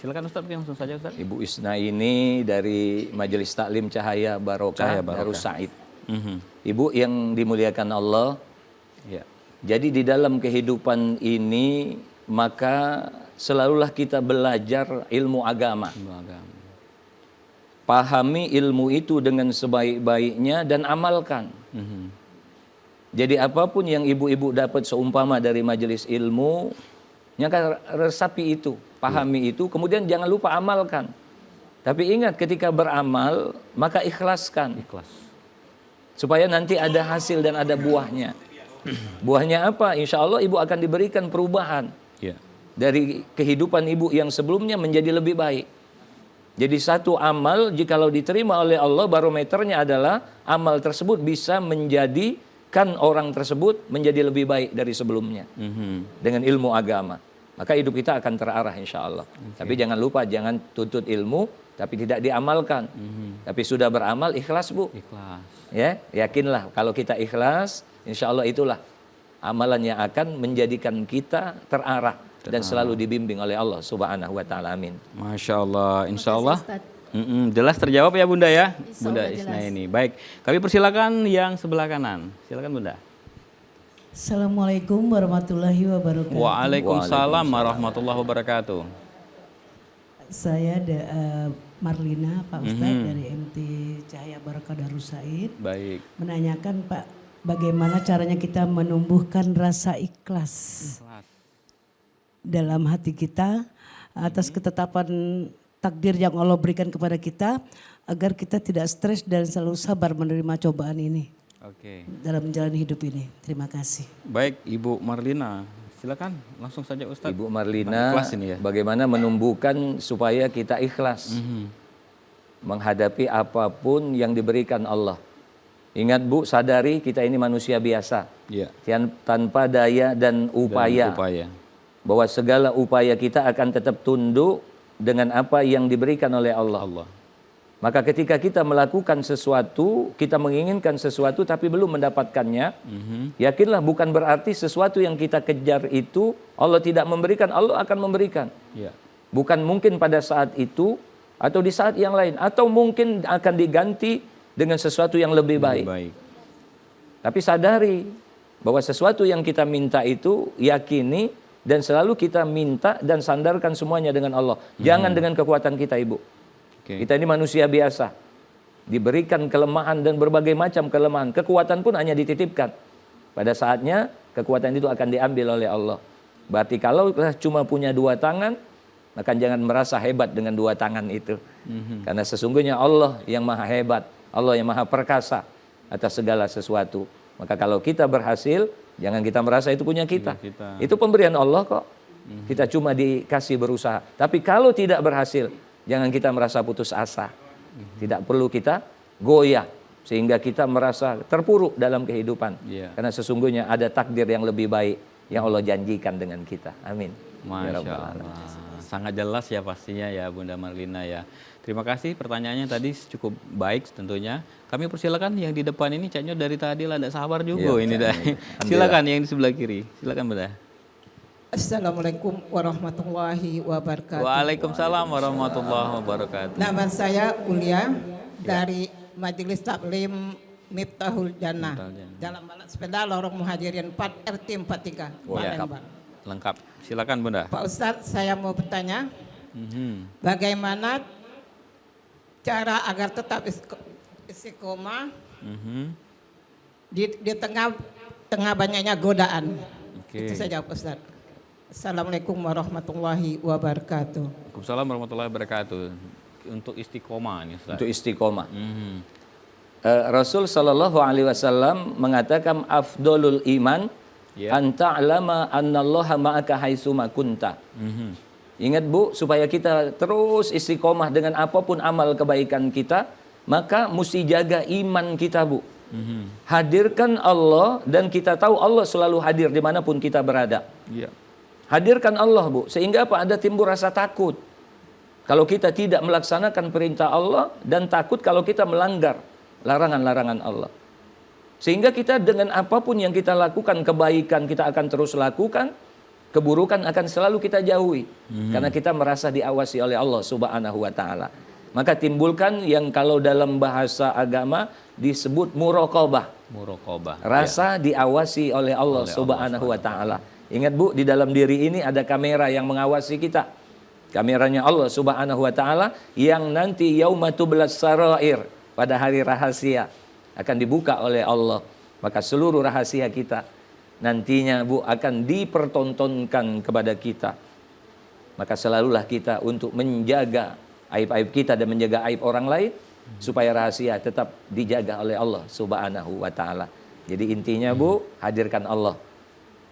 Silakan Ustaz, langsung saja Ustaz. Ibu Isna ini dari Majelis Taklim Cahaya Barokah Darussaid. Ibu yang dimuliakan Allah. Ya. Jadi di dalam kehidupan ini maka selalulah kita belajar ilmu agama. Pahami ilmu itu dengan sebaik-baiknya dan amalkan. Jadi apapun yang ibu-ibu dapat seumpama dari majelis ilmu, nyaka resapi itu, pahami itu, kemudian jangan lupa amalkan. Tapi ingat ketika beramal, maka ikhlaskan. Ikhlas. Supaya nanti ada hasil dan ada buahnya. Buahnya apa? Insya Allah ibu akan diberikan perubahan. Ya. Dari kehidupan ibu yang sebelumnya menjadi lebih baik. Jadi satu amal jikalau diterima oleh Allah, barometernya adalah amal tersebut bisa menjadikan orang tersebut menjadi lebih baik dari sebelumnya. Dengan ilmu agama. Maka hidup kita akan terarah insya Allah. Tapi jangan lupa, jangan tuntut ilmu tapi tidak diamalkan. Tapi sudah beramal, ikhlas Bu. Ikhlas. Ya, yakinlah kalau kita ikhlas, insya Allah itulah amalan yang akan menjadikan kita terarah dan selalu dibimbing oleh Allah Subhanahu wa taala. Amin. Masya Allah, insya Allah. Terima kasih, Jelas terjawab ya Bunda ya. Insya Bunda Allah Isna jelas. ini. Baik, kami persilakan yang sebelah kanan. Silakan Bunda. Assalamualaikum warahmatullahi wabarakatuh. Waalaikumsalam warahmatullahi wabarakatuh. Saya Marlina, Pak Ustadz dari MT Cahaya Barokah Darussaid. Baik. Menanyakan Pak, bagaimana caranya kita menumbuhkan rasa ikhlas dalam hati kita atas ketetapan takdir yang Allah berikan kepada kita agar kita tidak stres dan selalu sabar menerima cobaan ini Oke. dalam menjalani hidup ini. Terima kasih. Baik, Ibu Marlina. Silakan langsung saja Ustadz. Ibu Marlina, Ikhlas ini ya. bagaimana menumbuhkan supaya kita ikhlas menghadapi apapun yang diberikan Allah. Ingat Bu, sadari kita ini manusia biasa, Iya. tanpa daya dan upaya. Bahwa segala upaya kita akan tetap tunduk dengan apa yang diberikan oleh Allah. Maka ketika kita melakukan sesuatu, kita menginginkan sesuatu tapi belum mendapatkannya, yakinlah bukan berarti sesuatu yang kita kejar itu Allah tidak memberikan, Allah akan memberikan. Iya. Bukan mungkin pada saat itu atau di saat yang lain, atau mungkin akan diganti dengan sesuatu yang lebih baik. Tapi sadari bahwa sesuatu yang kita minta itu yakini dan selalu kita minta dan sandarkan semuanya dengan Allah. Jangan dengan kekuatan kita, Ibu. Kita ini manusia biasa, diberikan kelemahan dan berbagai macam kelemahan. Kekuatan pun hanya dititipkan. Pada saatnya kekuatan itu akan diambil oleh Allah. Berarti kalau cuma punya 2 tangan, maka jangan merasa hebat dengan 2 tangan itu. Karena sesungguhnya Allah yang maha hebat, Allah yang maha perkasa atas segala sesuatu. Maka kalau kita berhasil, jangan kita merasa itu punya kita. Itu pemberian Allah kok. Kita cuma dikasih berusaha. Tapi kalau tidak berhasil, jangan kita merasa putus asa. Tidak perlu kita goyah sehingga kita merasa terpuruk dalam kehidupan. Karena sesungguhnya ada takdir yang lebih baik yang Allah janjikan dengan kita. Amin. Masya Allah. Sangat jelas ya pastinya ya Bunda Marlina ya. Terima kasih, pertanyaannya tadi cukup baik tentunya. Kami persilakan yang di depan ini, Cak Nyo dari tadi ada sabar juga ini dah. Silakan yang di sebelah kiri. Silakan Bunda. Assalamualaikum warahmatullahi wabarakatuh. Waalaikumsalam warahmatullahi wabarakatuh. Nama saya Ulia dari Majelis Taklim Miftahul Jannah. Dalam balap sepeda lorong Muhajirin 4 RT 43 Palembang. Lengkap. Silakan Bunda. Pak Ustadz, saya mau bertanya, bagaimana cara agar tetap istiqomah di tengah banyaknya godaan? Itu saja Pak Ustadz. Assalamualaikum warahmatullahi wabarakatuh. Waalaikumsalam warahmatullahi wabarakatuh. Untuk istiqomah nih Ustaz. Untuk istiqomah. Rasul sallallahu alaihi wasallam mengatakan afdolul iman anta alama annallaha ma'aka haitsuma kunta. Ingat Bu, supaya kita terus istiqomah dengan apapun amal kebaikan kita, maka mesti jaga iman kita Bu. Hadirkan Allah dan kita tahu Allah selalu hadir dimanapun kita berada. Hadirkan Allah Bu, sehingga apa? Ada timbul rasa takut. Kalau kita tidak melaksanakan perintah Allah dan takut kalau kita melanggar larangan-larangan Allah. Sehingga kita dengan apapun yang kita lakukan, kebaikan kita akan terus lakukan, keburukan akan selalu kita jauhi. Karena kita merasa diawasi oleh Allah Subhanahu wa taala. Maka timbulkan yang kalau dalam bahasa agama disebut muraqabah. Rasa diawasi oleh Allah Subhanahu wa taala. Ingat Bu, di dalam diri ini ada kamera yang mengawasi kita. Kameranya Allah Subhanahu wa taala yang nanti yaumatublas sarair, pada hari rahasia akan dibuka oleh Allah. Maka seluruh rahasia kita nantinya Bu akan dipertontonkan kepada kita. Maka selalulah kita untuk menjaga aib-aib kita dan menjaga aib orang lain supaya rahasia tetap dijaga oleh Allah Subhanahu wa taala. Jadi intinya Bu, hadirkan Allah,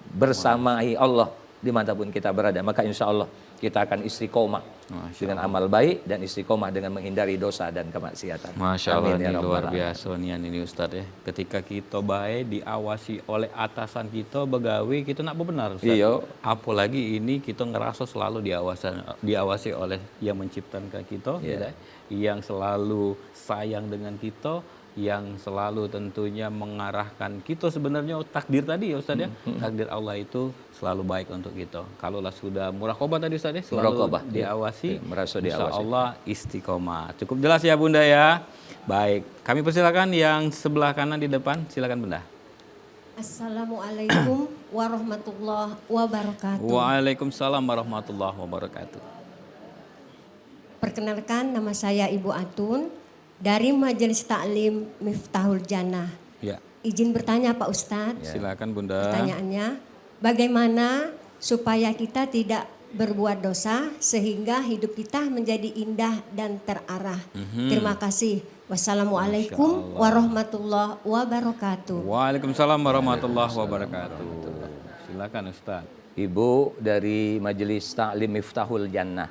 bersamai Allah dimanapun kita berada. Maka insya Allah kita akan istiqomah dengan amal baik dan istiqomah dengan menghindari dosa dan kemaksiatan. Masya Allah, ini luar biasa ini Ustadz ya. Ketika kita baik diawasi oleh atasan kita, begawi kita nak benar Ustadz. Iya. Apalagi ini kita ngerasa selalu diawasi oleh yang menciptakan kita, yang selalu sayang dengan kita, yang selalu tentunya mengarahkan kita. Sebenarnya takdir tadi ya Ustadz ya, takdir Allah itu selalu baik untuk kita. Kalaulah sudah muraqabah tadi Ustadz ya, selalu diawasi, merasa insya diawasi. Allah istiqomah. Cukup jelas ya Bunda ya. Baik, kami persilakan yang sebelah kanan di depan, silakan Bunda. Assalamualaikum warahmatullahi wabarakatuh. Waalaikumsalam warahmatullahi wabarakatuh. Perkenalkan, nama saya Ibu Atun dari Majelis Taklim Miftahul Jannah. Ya. Izin bertanya Pak Ustadz. Silakan Bunda. Pertanyaannya, bagaimana supaya kita tidak berbuat dosa sehingga hidup kita menjadi indah dan terarah. Terima kasih. Wassalamualaikum warahmatullahi wabarakatuh. Waalaikumsalam warahmatullahi wabarakatuh. Silakan Ustadz. Ibu dari Majelis Ta'lim Miftahul Jannah.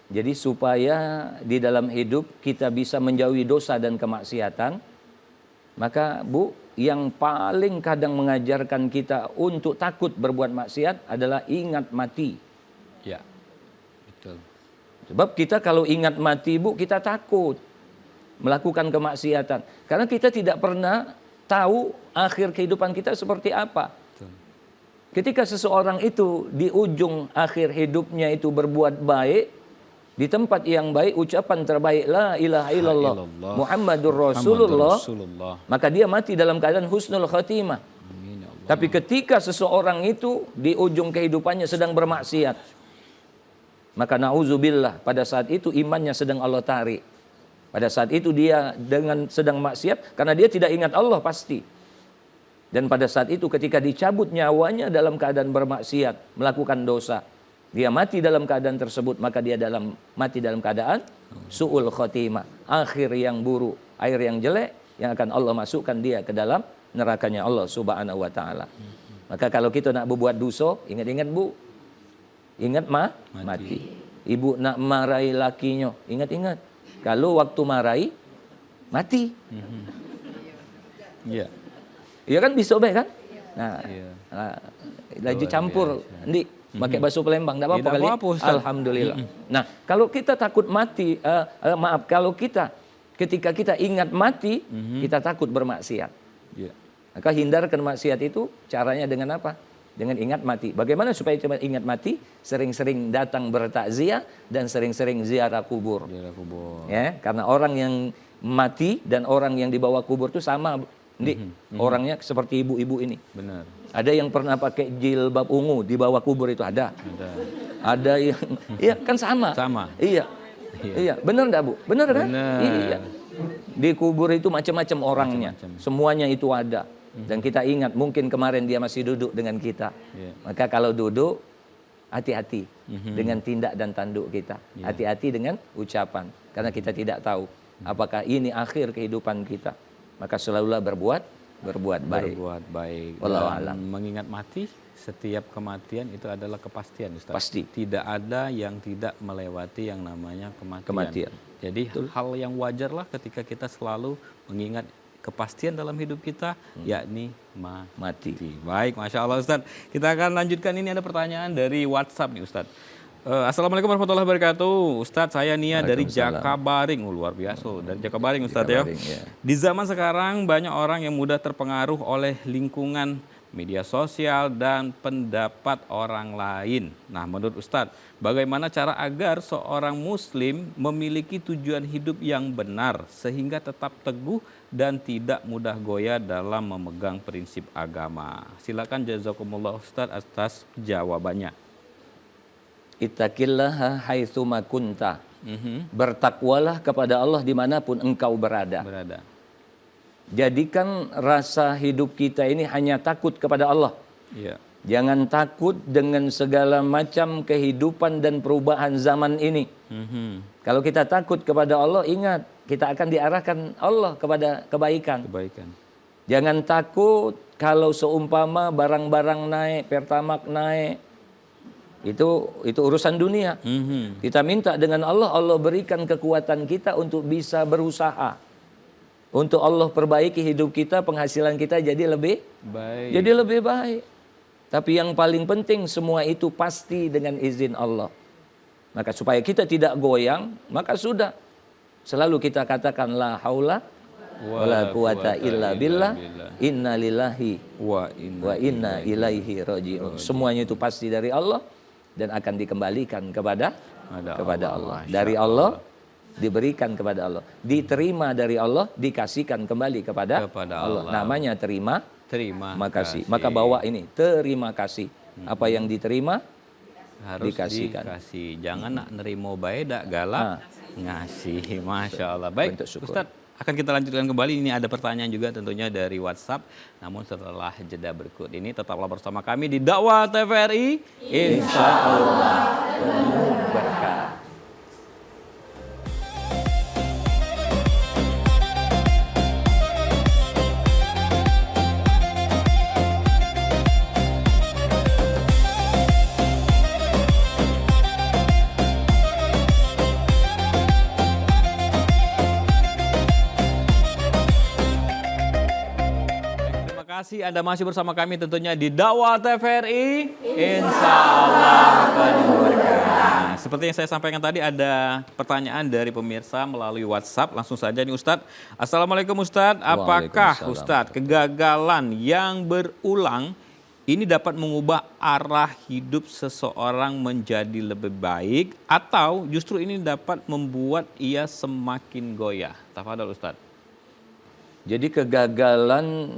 Jadi supaya di dalam hidup kita bisa menjauhi dosa dan kemaksiatan, maka Bu, yang paling kadang mengajarkan kita untuk takut berbuat maksiat adalah ingat mati. Ya, betul. Sebab kita kalau ingat mati, Bu, kita takut melakukan kemaksiatan. Karena kita tidak pernah tahu akhir kehidupan kita seperti apa. Betul. Ketika seseorang itu di ujung akhir hidupnya itu berbuat baik, di tempat yang baik, ucapan terbaik la ilaha illallah Muhammadur Rasulullah, maka dia mati dalam keadaan husnul khatimah. Amin, ya Allah. Tapi ketika seseorang itu di ujung kehidupannya sedang bermaksiat, maka na'udzubillah, pada saat itu imannya sedang Allah tarik. Pada saat itu dia dengan sedang maksiat karena dia tidak ingat Allah pasti. Dan pada saat itu ketika dicabut nyawanya dalam keadaan bermaksiat, melakukan dosa, dia mati dalam keadaan tersebut, maka dia mati dalam keadaan su'ul khotimah, akhir yang buruk, air yang jelek yang akan Allah masukkan dia ke dalam nerakanya Allah Subhanahu wa taala. Maka kalau kita nak berbuat dosa, ingat-ingat Bu, ingat mati. Ibu nak marahi lakinya, ingat-ingat. Kalau waktu marahi, mati. Iya. Iya kan bisa baik kan? Nah, Iya. laju campur, Andi, pakai bakso Palembang, enggak apa-apa Tidak kali. apa-apa, Ustaz. Alhamdulillah. Nah, kalau kita takut mati, kalau kita ketika kita ingat mati, kita takut bermaksiat. Iya. Maka hindarkan maksiat itu caranya dengan apa? Dengan ingat mati. Bagaimana supaya cuma ingat mati? Sering-sering datang bertakziah dan sering-sering ziarah kubur. Ziarah kubur. Ya, karena orang yang mati dan orang yang dibawa kubur itu sama, orangnya seperti ibu-ibu ini. Benar. Ada yang pernah pakai jilbab ungu di bawah kubur itu ada. Ada yang, iya kan sama. Sama. Iya. Iya, benar enggak Bu? Benar kan? Benar. Iya. Di kubur itu macam-macam orangnya. Semuanya itu ada. Dan kita ingat mungkin kemarin dia masih duduk dengan kita. Iya. Maka kalau duduk, hati-hati dengan tindak dan tanduk kita. Hati-hati dengan ucapan. Karena kita tidak tahu apakah ini akhir kehidupan kita. Maka selalulah berbuat baik. Berbuat baik. Wallahu Dan a'lam. mengingat mati, setiap kematian itu adalah kepastian, Ustaz. Pasti. Tidak ada yang tidak melewati yang namanya Kematian. Jadi hal yang wajar lah ketika kita selalu mengingat kepastian dalam hidup kita, yakni mati. Baik, Masya Allah Ustaz. Kita akan lanjutkan, ini ada pertanyaan dari WhatsApp nih Ustaz. Assalamualaikum warahmatullahi wabarakatuh. Ustadz, saya Nia dari Jakabaring. Luar biasa, dari Jakabaring Ustadz ya. Di zaman sekarang banyak orang yang mudah terpengaruh oleh lingkungan, media sosial, dan pendapat orang lain. Nah, menurut Ustadz, bagaimana cara agar seorang muslim memiliki tujuan hidup yang benar sehingga tetap teguh dan tidak mudah goyah dalam memegang prinsip agama? Silakan jazakumullah Ustadz atas jawabannya. Ittaqillaha haitsuma kunta. Bertakwalah kepada Allah dimanapun engkau berada. Jadikan rasa hidup kita ini hanya takut kepada Allah. Iya. Jangan takut dengan segala macam kehidupan dan perubahan zaman ini. Kalau kita takut kepada Allah, ingat kita akan diarahkan Allah kepada kebaikan. Jangan takut kalau seumpama barang-barang naik, Pertamax naik. Itu urusan dunia. Kita minta dengan Allah, Allah berikan kekuatan kita untuk bisa berusaha. Untuk Allah perbaiki hidup kita, penghasilan kita jadi lebih baik. Jadi lebih baik. Tapi yang paling penting semua itu pasti dengan izin Allah. Maka supaya kita tidak goyang, maka sudah. Selalu kita katakan la haula wala quwata illa billah, inna lillahi wa inna ilaihi rajiun. Semuanya itu pasti dari Allah dan akan dikembalikan kepada Allah. Dari Allah diberikan kepada Allah, diterima dari Allah, dikasihkan kembali kepada Allah. Namanya terima kasih. Maka bawa ini terima kasih. Apa yang diterima harus dikasihkan. Jangan nak nerimo baik dak galak ngasih. Masya Allah. Baik Ustadz, akan kita lanjutkan kembali. Ini ada pertanyaan juga tentunya dari WhatsApp. Namun setelah jeda berikut ini tetaplah bersama kami di Dakwah TVRI. Insya Allah penuh berkah. kasih Anda masih bersama kami tentunya di Dakwah TVRI. Insya Allah penuh berkah. Seperti yang saya sampaikan tadi, ada pertanyaan dari pemirsa melalui WhatsApp. Langsung saja nih Ustadz. Assalamualaikum Ustadz. Apakah Waalaikumsalam. Ustadz kegagalan yang berulang ini dapat mengubah arah hidup seseorang menjadi lebih baik, atau justru ini dapat membuat ia semakin goyah? Tafadhol Ustadz. Jadi kegagalan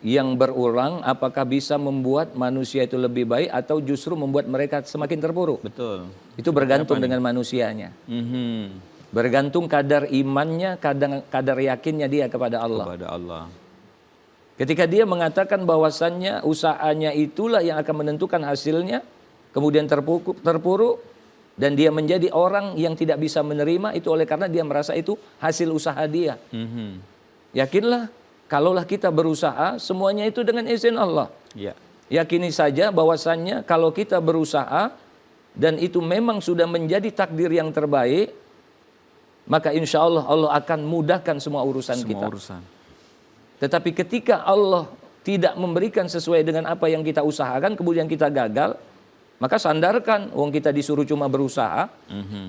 yang berulang apakah bisa membuat manusia itu lebih baik atau justru membuat mereka semakin terpuruk? Betul. Itu bergantung dengan manusianya. Mhm. Bergantung kadar imannya, kadar yakinnya dia kepada Allah. Kepada Allah. Ketika dia mengatakan bahwasannya usahanya itulah yang akan menentukan hasilnya, kemudian terpuruk dan dia menjadi orang yang tidak bisa menerima itu oleh karena dia merasa itu hasil usaha dia. Mhm. Yakinlah, kalaulah kita berusaha, semuanya itu dengan izin Allah. Ya. Yakini saja bahwasannya kalau kita berusaha dan itu memang sudah menjadi takdir yang terbaik, maka insya Allah Allah akan mudahkan semua urusan kita. Urusan. Tetapi ketika Allah tidak memberikan sesuai dengan apa yang kita usahakan, kemudian kita gagal, maka sandarkan, wong kita disuruh cuma berusaha,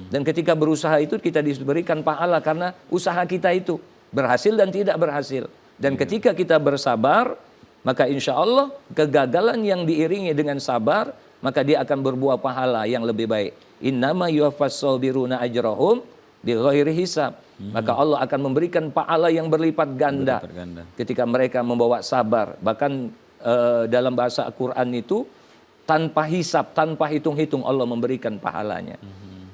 dan ketika berusaha itu kita diberikan pahala karena usaha kita itu berhasil dan tidak berhasil. Dan ketika kita bersabar, maka insya Allah kegagalan yang diiringi dengan sabar, maka dia akan berbuah pahala yang lebih baik. Innama yuwaffas sabiruna ajrahum bighairi hisab. Maka Allah akan memberikan pahala yang berlipat ganda ketika mereka membawa sabar. Bahkan dalam bahasa Al-Quran itu tanpa hisab, tanpa hitung-hitung Allah memberikan pahalanya.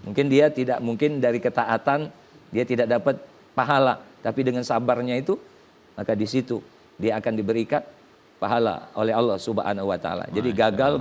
Mungkin dia tidak, mungkin dari ketaatan dia tidak dapat pahala, tapi dengan sabarnya itu, maka di situ dia akan diberikan pahala oleh Allah Subhanahu wa taala. Jadi gagal,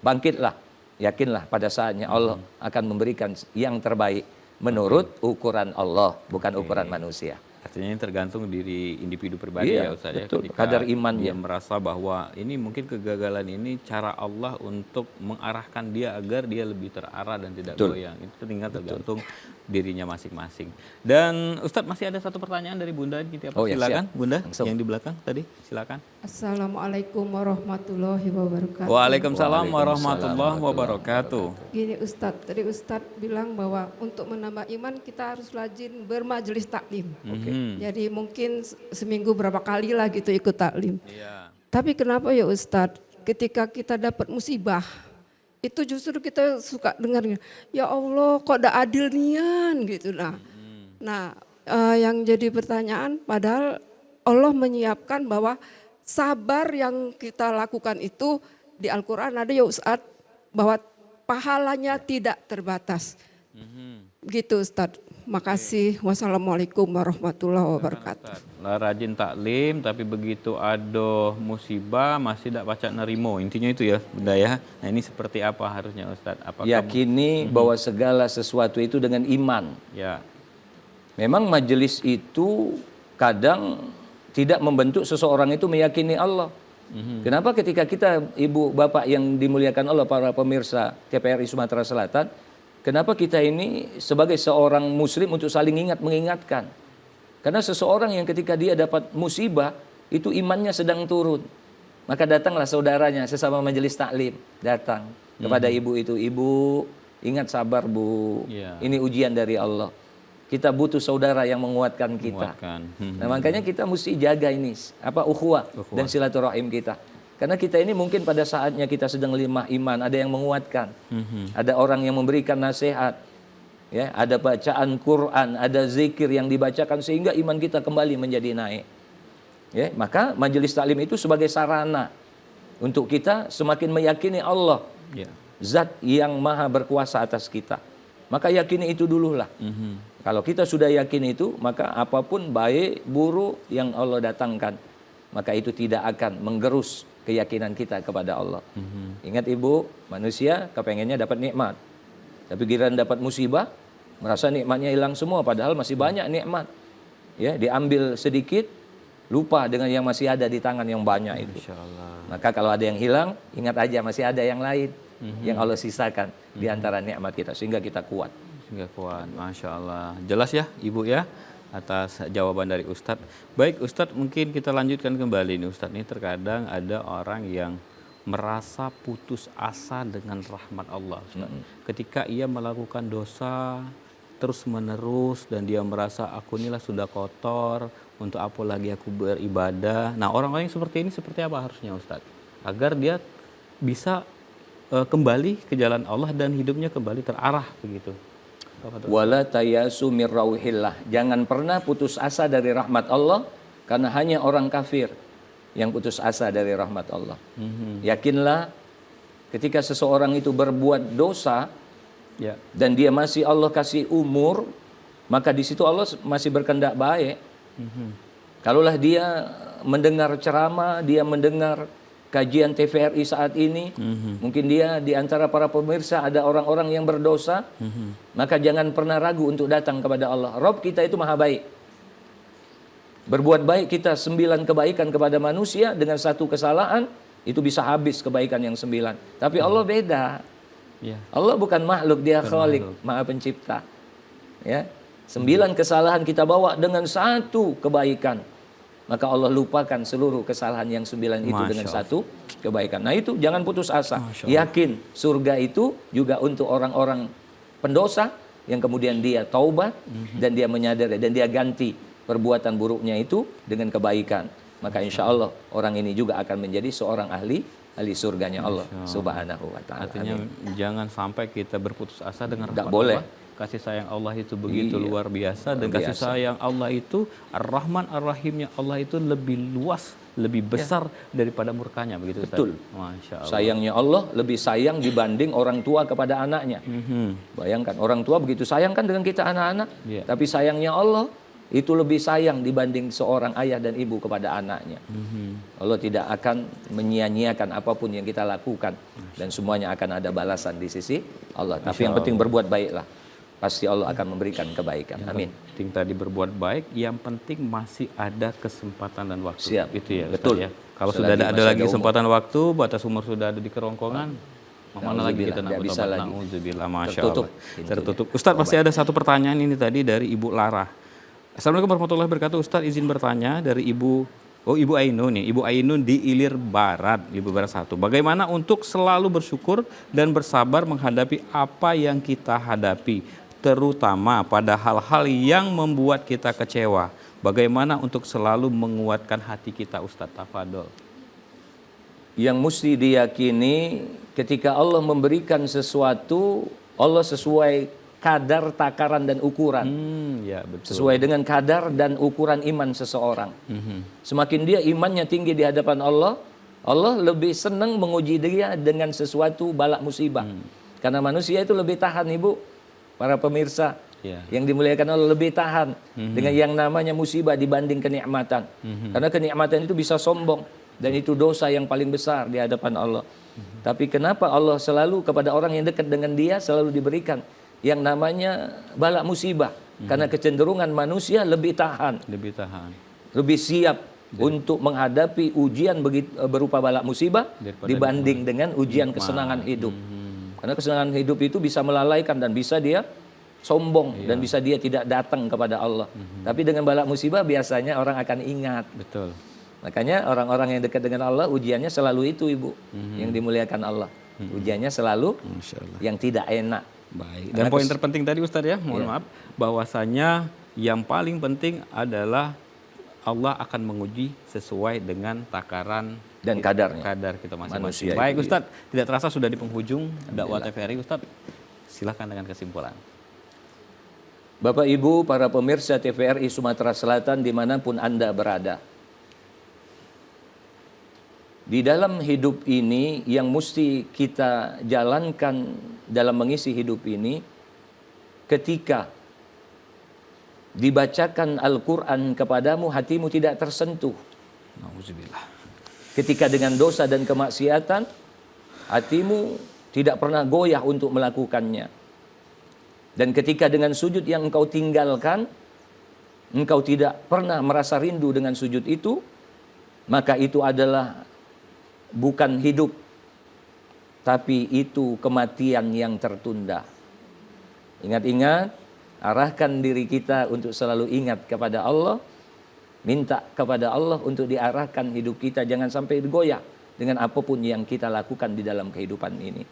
bangkitlah. Yakinlah pada saatnya Allah akan memberikan yang terbaik menurut ukuran Allah, bukan ukuran manusia. Artinya ini tergantung diri individu pribadi ya Ustaz ya. Betul. Ketika Kadar imannya. dia merasa bahwa ini mungkin kegagalan ini cara Allah untuk mengarahkan dia agar dia lebih terarah dan tidak goyang. Itu tinggal tergantung dirinya masing-masing. Dan Ustadz masih ada satu pertanyaan dari Bunda Niti. Oh, ya, silakan siap. Bunda Langsung. yang di belakang tadi, silakan. Assalamualaikum warahmatullahi wabarakatuh. Waalaikumsalam warahmatullahi wabarakatuh. Gini Ustadz, tadi Ustadz bilang bahwa untuk menambah iman kita harus rajin bermajelis taklim. Jadi mungkin seminggu berapa kali lah gitu ikut taklim. Iya. Tapi kenapa ya Ustadz, ketika kita dapat musibah, itu justru kita suka dengar, ya Allah kok ada adil nian gitu. Nah yang jadi pertanyaan, padahal Allah menyiapkan bahwa sabar yang kita lakukan itu di Al-Quran ada ya Ustadz, bahwa pahalanya tidak terbatas. Gitu Ustadz. Makasih. Wassalamualaikum warahmatullahi wabarakatuh. Lah rajin taklim tapi begitu ada musibah masih tidak baca nerimo. Intinya itu ya Bunda ya. Nah ini seperti apa harusnya Ustadz? Apakah Yakini bahwa segala sesuatu itu dengan iman. ya. Memang majelis itu kadang tidak membentuk seseorang itu meyakini Allah. Kenapa ketika kita ibu bapak yang dimuliakan Allah, para pemirsa TVRI Sumatera Selatan, kenapa kita ini sebagai seorang muslim untuk saling mengingatkan? Karena seseorang yang ketika dia dapat musibah, itu imannya sedang turun. Maka datanglah saudaranya sesama majelis taklim, datang kepada ibu itu, ibu ingat sabar bu, ini ujian dari Allah. Kita butuh saudara yang menguatkan kita. Nah makanya kita mesti jaga ini, ukhuwah dan silaturahim kita. Karena kita ini mungkin pada saatnya kita sedang lemah iman, ada yang menguatkan, ada orang yang memberikan nasihat, ya, ada bacaan Quran, ada zikir yang dibacakan sehingga iman kita kembali menjadi naik. Ya, maka majelis taklim itu sebagai sarana untuk kita semakin meyakini Allah, Zat yang maha berkuasa atas kita. Maka yakini itu dululah. Kalau kita sudah yakin itu, maka apapun baik buruk yang Allah datangkan, maka itu tidak akan menggerus keyakinan kita kepada Allah. Ingat ibu, manusia kepengennya dapat nikmat. Tapi giliran dapat musibah, merasa nikmatnya hilang semua, padahal masih banyak nikmat. Ya, diambil sedikit, lupa dengan yang masih ada di tangan yang banyak itu. Maka kalau ada yang hilang, ingat aja masih ada yang lain yang Allah sisakan di antara nikmat kita, sehingga kita kuat. Sehingga kuat, Masya Allah. Jelas ya Ibu ya. atas jawaban dari Ustadz. Baik Ustadz, mungkin kita lanjutkan kembali nih Ustadz. Ini terkadang ada orang yang merasa putus asa dengan rahmat Allah Ustadz. Ketika ia melakukan dosa terus menerus dan dia merasa aku inilah sudah kotor, untuk apa lagi aku beribadah. Nah orang-orang yang seperti ini seperti apa harusnya Ustadz? Agar dia bisa kembali ke jalan Allah dan hidupnya kembali terarah begitu. Wala tayasu mir rauhillah. Jangan pernah putus asa dari rahmat Allah, karena hanya orang kafir yang putus asa dari rahmat Allah. Yakinlah ketika seseorang itu berbuat dosa Ya. dan dia masih Allah kasih umur, maka di situ Allah masih berkehendak baik. Kalaulah dia mendengar ceramah, dia mendengar kajian TVRI saat ini, mungkin dia di antara para pemirsa ada orang-orang yang berdosa, maka jangan pernah ragu untuk datang kepada Allah. Rob kita itu maha baik. Berbuat baik kita 9 kebaikan kepada manusia, dengan 1 kesalahan itu bisa habis kebaikan yang 9. Tapi Allah beda. Ya. Allah bukan makhluk, dia khalik, maha pencipta. Ya. 9 kesalahan kita bawa dengan 1 kebaikan, maka Allah lupakan seluruh kesalahan yang 9 itu dengan 1 kebaikan. Nah itu jangan putus asa. Yakin surga itu juga untuk orang-orang pendosa yang kemudian dia taubat dan dia menyadari dan dia ganti perbuatan buruknya itu dengan kebaikan. Maka insya Allah orang ini juga akan menjadi seorang ahli surganya Allah Subhanahu wa ta'ala. Artinya jangan sampai kita berputus asa dengan Nggak rahmat boleh. Allah. Kasih sayang Allah itu begitu Iya. luar biasa, dan Luar kasih biasa. sayang Allah itu Ar-Rahman Ar-Rahimnya Allah itu lebih luas, lebih besar daripada murkanya begitu Ustaz? Betul. Masya Allah. Sayangnya Allah lebih sayang dibanding orang tua kepada anaknya. Bayangkan orang tua begitu sayang kan dengan kita anak-anak, Iya. tapi sayangnya Allah itu lebih sayang dibanding seorang ayah dan ibu kepada anaknya. Allah tidak akan menyia-nyiakan apapun yang kita lakukan, dan semuanya akan ada balasan di sisi Allah. Tapi yang penting berbuat baiklah, pasti Allah akan memberikan kebaikan. Amin. Penting tadi berbuat baik, yang penting masih ada kesempatan dan waktu. Siap. Itu ya, Ustaz, Betul. ya. Kalau Selagi sudah ada masih lagi ada kesempatan waktu, batas umur sudah ada di kerongkongan, mana lagi kita Na'udzubillah, nak nggak bisa bertobat? lagi. Na'udzubillah, Masya Tertutup. Allah. Tertutup. Ustadz, masih ada satu pertanyaan ini tadi dari Ibu Lara. Assalamualaikum warahmatullahi wabarakatuh. Ustadz izin bertanya dari Ibu Ainun nih, Ibu Ainun di Ilir Barat, Ibu Barat 1. Bagaimana untuk selalu bersyukur dan bersabar menghadapi apa yang kita hadapi, terutama pada hal-hal yang membuat kita kecewa. Bagaimana untuk selalu menguatkan hati kita, Ustadz? Tafadol. Yang mesti diyakini ketika Allah memberikan sesuatu, Allah sesuai kadar, takaran, dan ukuran. Ya, betul. Sesuai dengan kadar dan ukuran iman seseorang. Semakin dia imannya tinggi di hadapan Allah, Allah lebih senang menguji dia dengan sesuatu balak musibah. Karena manusia itu lebih tahan, Ibu, para pemirsa Ya. yang dimuliakan Allah, lebih tahan dengan yang namanya musibah dibanding kenikmatan. Karena kenikmatan itu bisa sombong, dan itu dosa yang paling besar di hadapan Allah. Tapi kenapa Allah selalu kepada orang yang dekat dengan dia selalu diberikan yang namanya balak musibah? Karena kecenderungan manusia lebih tahan, Lebih tahan. lebih siap untuk menghadapi ujian berupa balak musibah Daripada dibanding dengan ujian kesenangan hidup. Karena kesenangan hidup itu bisa melalaikan dan bisa dia sombong dan bisa dia tidak datang kepada Allah. Tapi dengan balak musibah biasanya orang akan ingat. Betul. Makanya orang-orang yang dekat dengan Allah ujiannya selalu itu, Ibu, yang dimuliakan Allah. Ujiannya selalu Masya Allah. yang tidak enak. Baik. Dan poin terpenting tadi Ustadz ya, mohon maaf, bahwasanya yang paling penting adalah Allah akan menguji sesuai dengan takaran Dan kadarnya. kadar kita masing-masing. Manusia Baik itu, Ustadz, tidak terasa sudah di penghujung dakwah TVRI Ustadz. Silakan dengan kesimpulan. Bapak Ibu para pemirsa TVRI Sumatera Selatan dimanapun Anda berada, di dalam hidup ini yang mesti kita jalankan dalam mengisi hidup ini, ketika dibacakan Al-Quran kepadamu, hatimu tidak tersentuh. Nauzubillah. Ketika dengan dosa dan kemaksiatan, hatimu tidak pernah goyah untuk melakukannya. Dan ketika dengan sujud yang engkau tinggalkan, engkau tidak pernah merasa rindu dengan sujud itu, maka itu adalah bukan hidup, tapi itu kematian yang tertunda. Ingat-ingat, arahkan diri kita untuk selalu ingat kepada Allah, minta kepada Allah untuk diarahkan hidup kita, jangan sampai goyah dengan apapun yang kita lakukan di dalam kehidupan ini.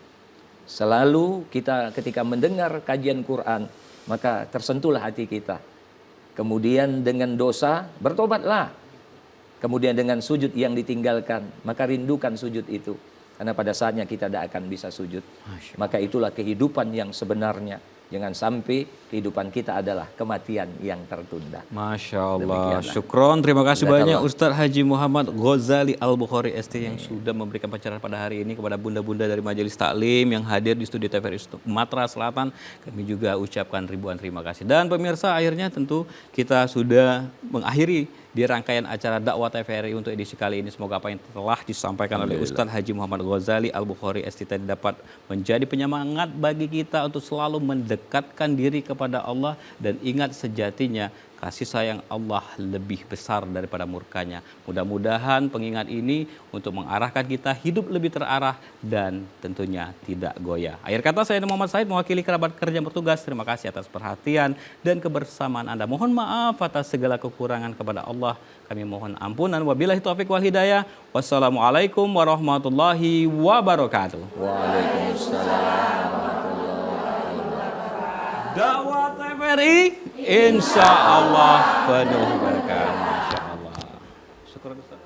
Selalu kita ketika mendengar kajian Quran, maka tersentuhlah hati kita. Kemudian dengan dosa, bertobatlah. Kemudian dengan sujud yang ditinggalkan, maka rindukan sujud itu. Karena pada saatnya kita tidak akan bisa sujud. Maka itulah kehidupan yang sebenarnya. Jangan sampai kehidupan kita adalah kematian yang tertunda. Masya Allah. Demikianlah. Syukron. Terima kasih banyak Jazakallah. Ustadz Haji Muhammad Ghazali Al-Bukhari ST yang sudah memberikan pencerahan pada hari ini kepada bunda-bunda dari Majelis Taklim yang hadir di studio TVRI Sumatera Selatan. Kami juga ucapkan ribuan terima kasih. Dan pemirsa, akhirnya tentu kita sudah mengakhiri di rangkaian acara dakwah TVRI untuk edisi kali ini. Semoga apa yang telah disampaikan oleh Ustadz Haji Muhammad Ghazali Al-Bukhari ST tadi dapat menjadi penyemangat bagi kita untuk selalu mendekatkan diri kepada Allah dan ingat sejatinya kasih sayang Allah lebih besar daripada murkanya. Mudah-mudahan pengingat ini untuk mengarahkan kita hidup lebih terarah dan tentunya tidak goyah. Akhir kata, saya Muhammad Said mewakili kerabat kerja yang bertugas. Terima kasih atas perhatian dan kebersamaan Anda. Mohon maaf atas segala kekurangan kepada Allah. Kami mohon ampunan. Wabillahi taufiq wal hidayah. Wassalamualaikum warahmatullahi wabarakatuh. Waalaikumsalam. Dakwah TVRI insya Allah penuh berkah. Masya Allah. Syukur Ustaz.